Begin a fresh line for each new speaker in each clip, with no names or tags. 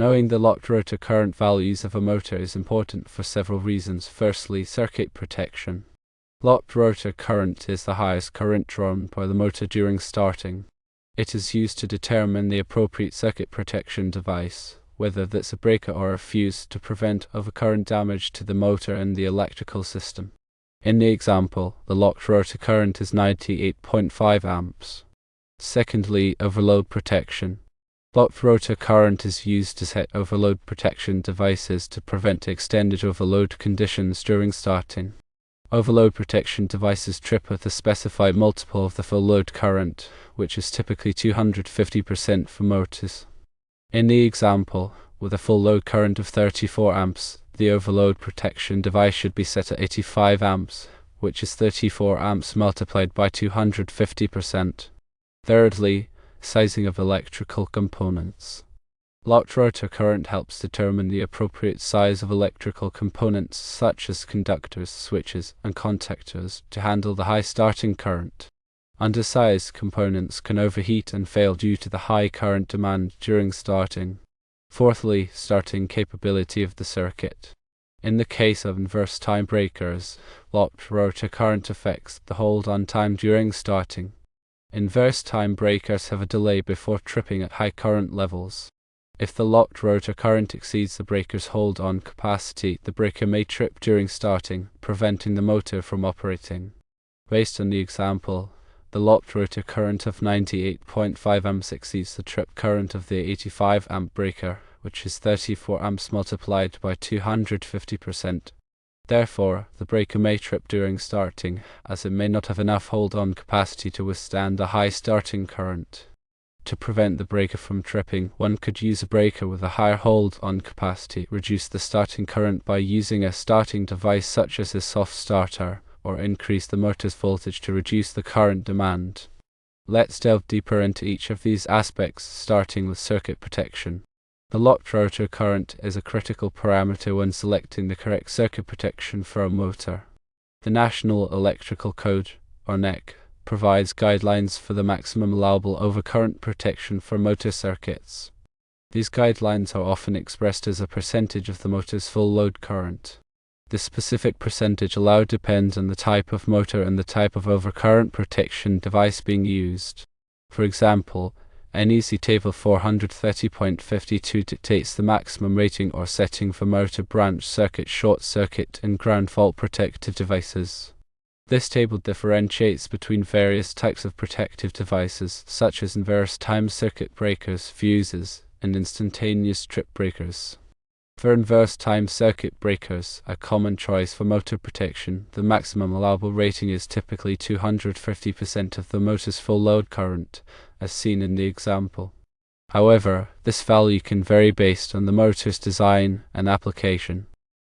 Knowing the locked rotor current values of a motor is important for several reasons. Firstly, circuit protection. Locked rotor current is the highest current drawn by the motor during starting. It is used to determine the appropriate circuit protection device, whether that's a breaker or a fuse, to prevent overcurrent damage to the motor and the electrical system. In the example, the locked rotor current is 98.5 amps. Secondly, overload protection. Locked rotor current is used to set overload protection devices to prevent extended overload conditions during starting. Overload protection devices trip at the specified multiple of the full load current, which is typically 250% for motors. In the example, with a full load current of 34 amps, the overload protection device should be set at 85 amps, which is 34 amps multiplied by 250%. Thirdly, sizing of electrical components. Locked rotor current helps determine the appropriate size of electrical components such as conductors, switches, and contactors to handle the high starting current. Undersized components can overheat and fail due to the high current demand during starting. Fourthly, starting capability of the circuit. In the case of inverse time breakers, locked rotor current affects the hold-on time during starting. Inverse time breakers have a delay before tripping at high current levels. If the locked rotor current exceeds the breaker's hold-on capacity, the breaker may trip during starting, preventing the motor from operating. Based on the example, the locked rotor current of 98.5 amps exceeds the trip current of the 85 amp breaker, which is 34 amps multiplied by 250%. Therefore, the breaker may trip during starting, as it may not have enough hold-on capacity to withstand the high starting current. To prevent the breaker from tripping, one could use a breaker with a higher hold-on capacity, reduce the starting current by using a starting device such as a soft starter, or increase the motor's voltage to reduce the current demand. Let's delve deeper into each of these aspects, starting with circuit protection. The locked rotor current is a critical parameter when selecting the correct circuit protection for a motor. The National Electrical Code, or NEC, provides guidelines for the maximum allowable overcurrent protection for motor circuits. These guidelines are often expressed as a percentage of the motor's full load current. The specific percentage allowed depends on the type of motor and the type of overcurrent protection device being used. For example, NEC Table 430.52 dictates the maximum rating or setting for motor branch circuit, short circuit, and ground fault protective devices. This table differentiates between various types of protective devices, such as inverse time circuit breakers, fuses, and instantaneous trip breakers. For inverse time circuit breakers, a common choice for motor protection, the maximum allowable rating is typically 250% of the motor's full load current, as seen in the example. However, this value can vary based on the motor's design and application.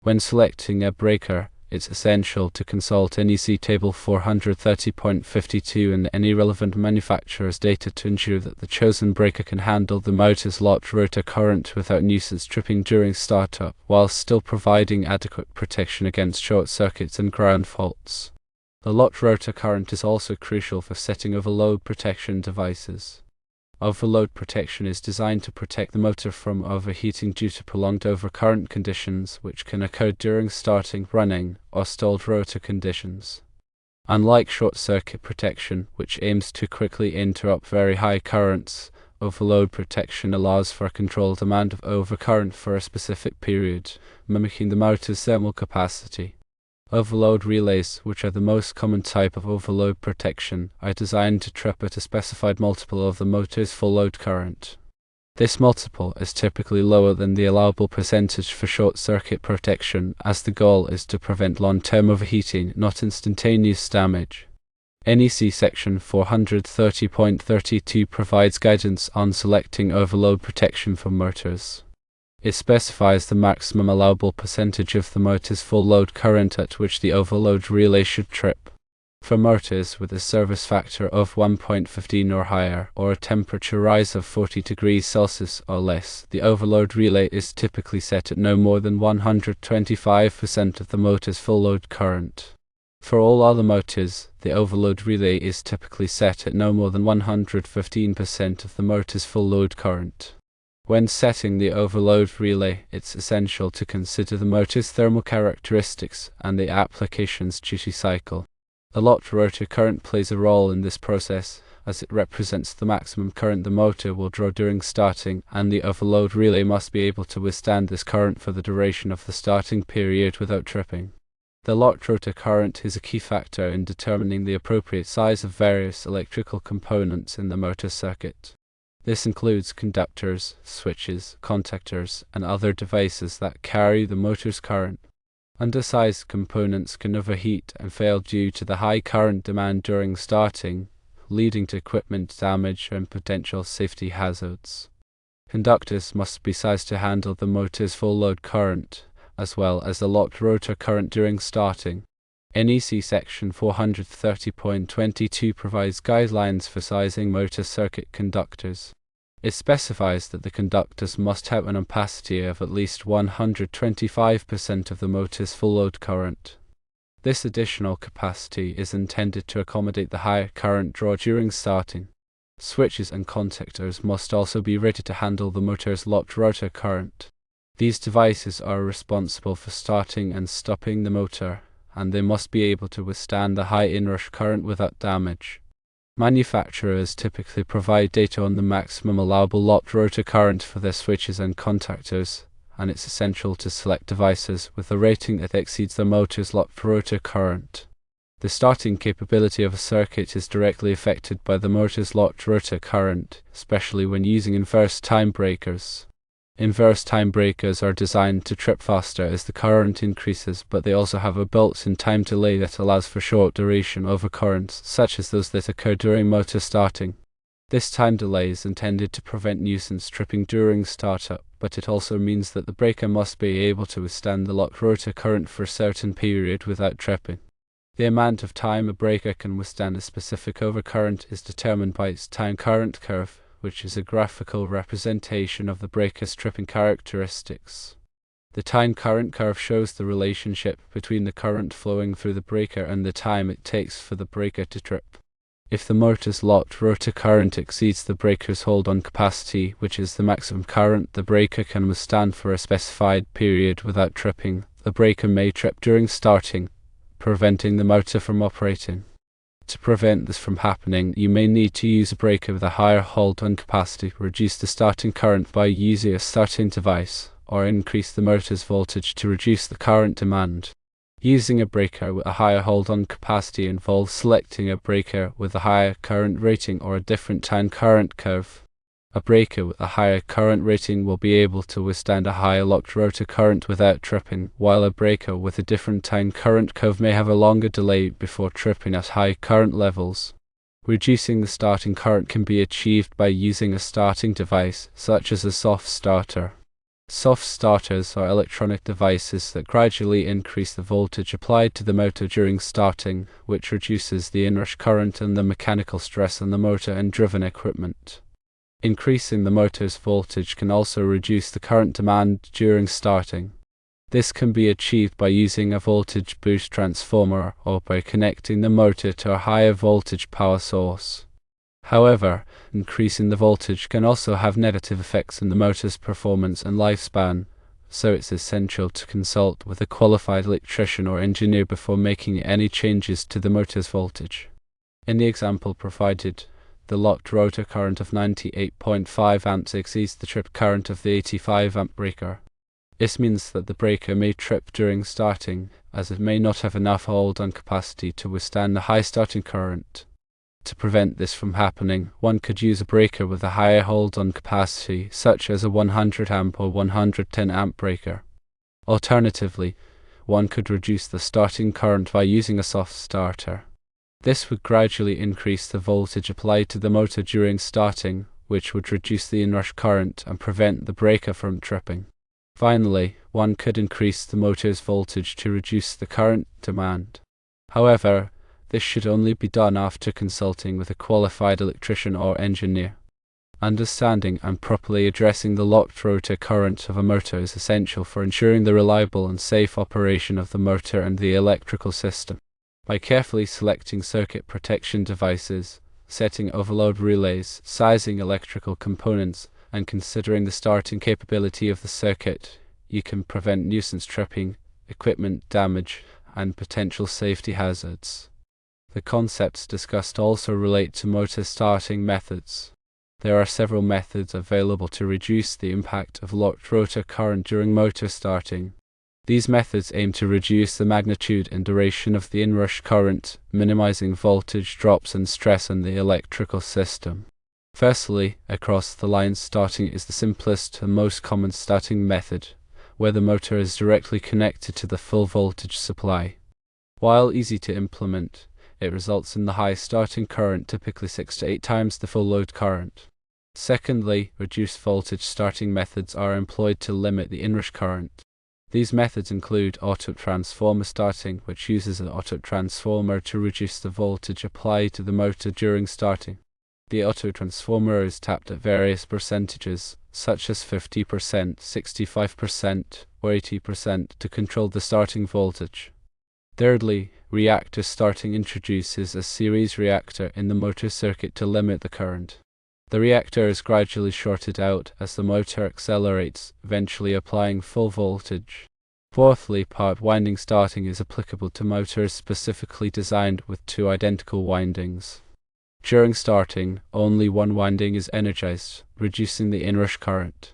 When selecting a breaker, it's essential to consult NEC Table 430.52 and any relevant manufacturer's data to ensure that the chosen breaker can handle the motor's locked rotor current without nuisance tripping during startup, while still providing adequate protection against short circuits and ground faults. The locked rotor current is also crucial for setting overload protection devices. Overload protection is designed to protect the motor from overheating due to prolonged overcurrent conditions, which can occur during starting, running, or stalled rotor conditions. Unlike short circuit protection, which aims to quickly interrupt very high currents, overload protection allows for a controlled amount of overcurrent for a specific period, mimicking the motor's thermal capacity. Overload relays, which are the most common type of overload protection, are designed to trip at a specified multiple of the motor's full load current. This multiple is typically lower than the allowable percentage for short circuit protection, as the goal is to prevent long-term overheating, not instantaneous damage. NEC Section 430.32 provides guidance on selecting overload protection for motors. It specifies the maximum allowable percentage of the motor's full load current at which the overload relay should trip. For motors with a service factor of 1.15 or higher, or a temperature rise of 40 degrees Celsius or less, the overload relay is typically set at no more than 125% of the motor's full load current. For all other motors, the overload relay is typically set at no more than 115% of the motor's full load current. When setting the overload relay, it's essential to consider the motor's thermal characteristics and the application's duty cycle. The Locked-Rotor current plays a role in this process, as it represents the maximum current the motor will draw during starting, and the overload relay must be able to withstand this current for the duration of the starting period without tripping. The Locked-Rotor current is a key factor in determining the appropriate size of various electrical components in the motor circuit. This includes conductors, switches, contactors, and other devices that carry the motor's current. Undersized components can overheat and fail due to the high current demand during starting, leading to equipment damage and potential safety hazards. Conductors must be sized to handle the motor's full load current, as well as the Locked-Rotor current during starting. NEC Section 430.22 provides guidelines for sizing motor circuit conductors. It specifies that the conductors must have an ampacity of at least 125% of the motor's full load current. This additional capacity is intended to accommodate the higher current draw during starting. Switches and contactors must also be ready to handle the motor's Locked-Rotor current. These devices are responsible for starting and stopping the motor, and they must be able to withstand the high inrush current without damage. Manufacturers typically provide data on the maximum allowable Locked-Rotor current for their switches and contactors, and it's essential to select devices with a rating that exceeds the motor's Locked-Rotor current. The starting capability of a circuit is directly affected by the motor's Locked-Rotor current, especially when using inverse time breakers. Inverse time breakers are designed to trip faster as the current increases, but they also have a built-in time delay that allows for short duration overcurrents, such as those that occur during motor starting. This time delay is intended to prevent nuisance tripping during startup, but it also means that the breaker must be able to withstand the Locked-Rotor current for a certain period without tripping. The amount of time a breaker can withstand a specific overcurrent is determined by its time current curve, which is a graphical representation of the breaker's tripping characteristics. The time current curve shows the relationship between the current flowing through the breaker and the time it takes for the breaker to trip. If the motor's Locked-Rotor current exceeds the breaker's hold-on capacity, which is the maximum current the breaker can withstand for a specified period without tripping, the breaker may trip during starting, preventing the motor from operating. To prevent this from happening, you may need to use a breaker with a higher hold-on capacity, reduce the starting current by using a starting device, or increase the motor's voltage to reduce the current demand. Using a breaker with a higher hold-on capacity involves selecting a breaker with a higher current rating or a different time current curve. A breaker with a higher current rating will be able to withstand a higher Locked-Rotor current without tripping, while a breaker with a different time current curve may have a longer delay before tripping at high current levels. Reducing the starting current can be achieved by using a starting device, such as a soft starter. Soft starters are electronic devices that gradually increase the voltage applied to the motor during starting, which reduces the inrush current and the mechanical stress on the motor and driven equipment. Increasing the motor's voltage can also reduce the current demand during starting. This can be achieved by using a voltage boost transformer or by connecting the motor to a higher voltage power source. However, increasing the voltage can also have negative effects on the motor's performance and lifespan, so it's essential to consult with a qualified electrician or engineer before making any changes to the motor's voltage. In the example provided, the Locked-Rotor current of 98.5 amps exceeds the trip current of the 85 amp breaker. This means that the breaker may trip during starting, as it may not have enough hold-on capacity to withstand the high starting current. To prevent this from happening, one could use a breaker with a higher hold-on capacity, such as a 100 amp or 110 amp breaker. Alternatively, one could reduce the starting current by using a soft starter. This would gradually increase the voltage applied to the motor during starting, which would reduce the inrush current and prevent the breaker from tripping. Finally, one could increase the motor's voltage to reduce the current demand. However, this should only be done after consulting with a qualified electrician or engineer. Understanding and properly addressing the Locked-Rotor current of a motor is essential for ensuring the reliable and safe operation of the motor and the electrical system. By carefully selecting circuit protection devices, setting overload relays, sizing electrical components, and considering the starting capability of the circuit, you can prevent nuisance tripping, equipment damage, and potential safety hazards. The concepts discussed also relate to motor starting methods. There are several methods available to reduce the impact of locked rotor current during motor starting. These methods aim to reduce the magnitude and duration of the inrush current, minimizing voltage drops and stress on the electrical system. Firstly, across-the-line starting is the simplest and most common starting method, where the motor is directly connected to the full voltage supply. While easy to implement, it results in the high starting current, typically 6 to 8 times the full load current. Secondly, reduced voltage starting methods are employed to limit the inrush current. These methods include auto-transformer starting, which uses an auto-transformer to reduce the voltage applied to the motor during starting. The auto-transformer is tapped at various percentages, such as 50%, 65%, or 80%, to control the starting voltage. Thirdly, reactor starting introduces a series reactor in the motor circuit to limit the current. The reactor is gradually shorted out as the motor accelerates, eventually applying full voltage. Fourthly, part winding starting is applicable to motors specifically designed with 2 identical windings. During starting, only one winding is energized, reducing the inrush current.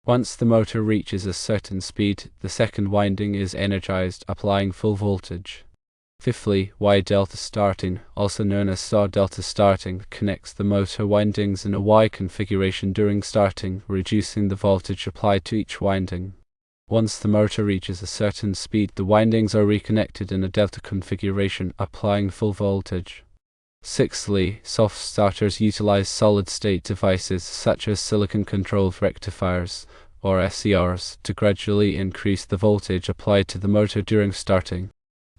Once the motor reaches a certain speed, the second winding is energized, applying full voltage. Fifthly, Y-delta starting, also known as star-delta starting, connects the motor windings in a Y configuration during starting, reducing the voltage applied to each winding. Once the motor reaches a certain speed, the windings are reconnected in a delta configuration, applying full voltage. Sixthly, soft starters utilize solid-state devices such as silicon-controlled rectifiers, or SCRs, to gradually increase the voltage applied to the motor during starting.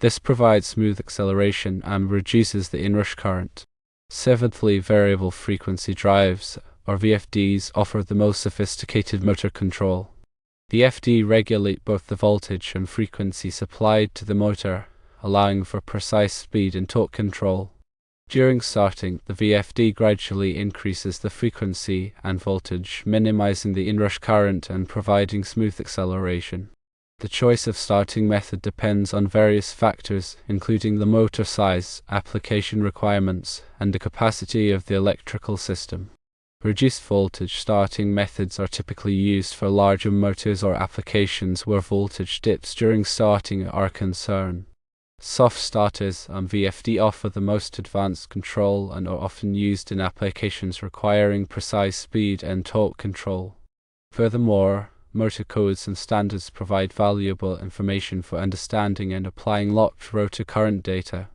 This provides smooth acceleration and reduces the inrush current. Seventhly, variable frequency drives, or VFDs, offer the most sophisticated motor control. The VFD regulate both the voltage and frequency supplied to the motor, allowing for precise speed and torque control. During starting, the VFD gradually increases the frequency and voltage, minimizing the inrush current and providing smooth acceleration. The choice of starting method depends on various factors, including the motor size, application requirements, and the capacity of the electrical system. Reduced voltage starting methods are typically used for larger motors or applications where voltage dips during starting are a concern. Soft starters on VFD offer the most advanced control and are often used in applications requiring precise speed and torque control. Furthermore, motor codes and standards provide valuable information for understanding and applying locked rotor current data.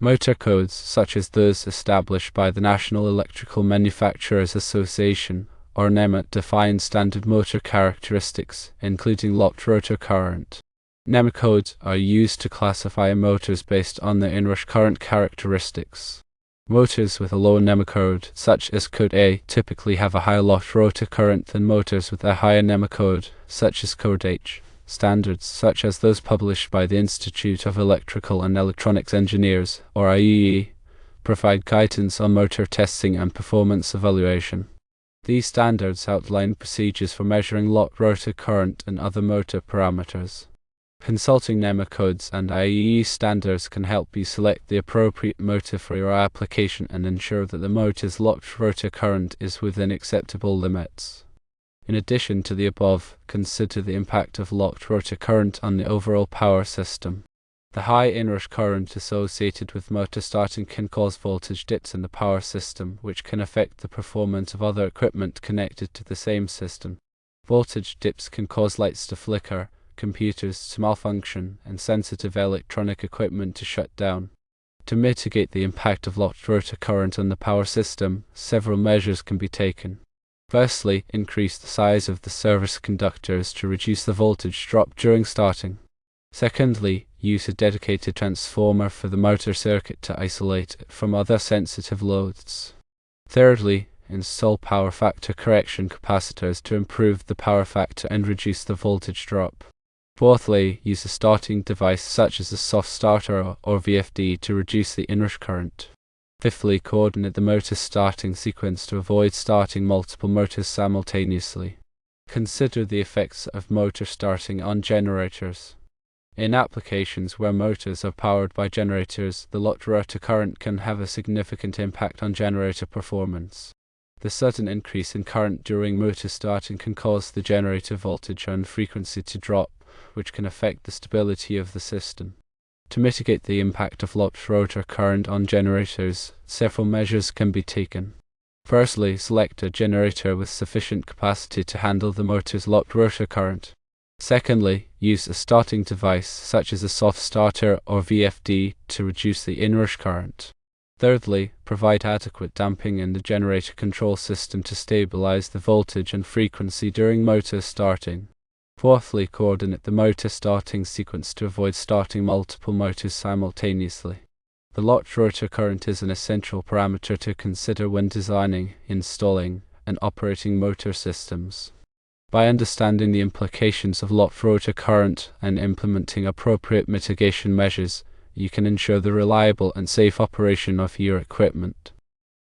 Motor codes, such as those established by the National Electrical Manufacturers Association, or NEMA, define standard motor characteristics, including locked rotor current. NEMA codes are used to classify motors based on their inrush current characteristics. Motors with a low NEMA code, such as code A, typically have a higher locked rotor current than motors with a higher NEMA code, such as code H. Standards, such as those published by the Institute of Electrical and Electronics Engineers, or IEE, provide guidance on motor testing and performance evaluation. These standards outline procedures for measuring locked rotor current and other motor parameters. Consulting NEMA codes and IEE standards can help you select the appropriate motor for your application and ensure that the motor's locked rotor current is within acceptable limits. In addition to the above, consider the impact of locked rotor current on the overall power system. The high inrush current associated with motor starting can cause voltage dips in the power system, which can affect the performance of other equipment connected to the same system. Voltage dips can cause lights to flicker, computers to malfunction, and sensitive electronic equipment to shut down. To mitigate the impact of locked rotor current on the power system, several measures can be taken. Firstly, increase the size of the service conductors to reduce the voltage drop during starting. Secondly, use a dedicated transformer for the motor circuit to isolate it from other sensitive loads. Thirdly, install power factor correction capacitors to improve the power factor and reduce the voltage drop. Fourthly, use a starting device such as a soft starter or VFD to reduce the inrush current. Fifthly, coordinate the motor's starting sequence to avoid starting multiple motors simultaneously. Consider the effects of motor starting on generators. In applications where motors are powered by generators, the Locked-Rotor current can have a significant impact on generator performance. The sudden increase in current during motor starting can cause the generator voltage and frequency to drop, which can affect the stability of the system. To mitigate the impact of Locked-Rotor current on generators, several measures can be taken. Firstly, select a generator with sufficient capacity to handle the motor's Locked-Rotor current. Secondly, use a starting device such as a soft starter or VFD to reduce the inrush current. Thirdly, provide adequate damping in the generator control system to stabilize the voltage and frequency during motor starting. Fourthly, coordinate the motor starting sequence to avoid starting multiple motors simultaneously. The Locked-Rotor current is an essential parameter to consider when designing, installing, and operating motor systems. By understanding the implications of Locked-Rotor current and implementing appropriate mitigation measures, you can ensure the reliable and safe operation of your equipment.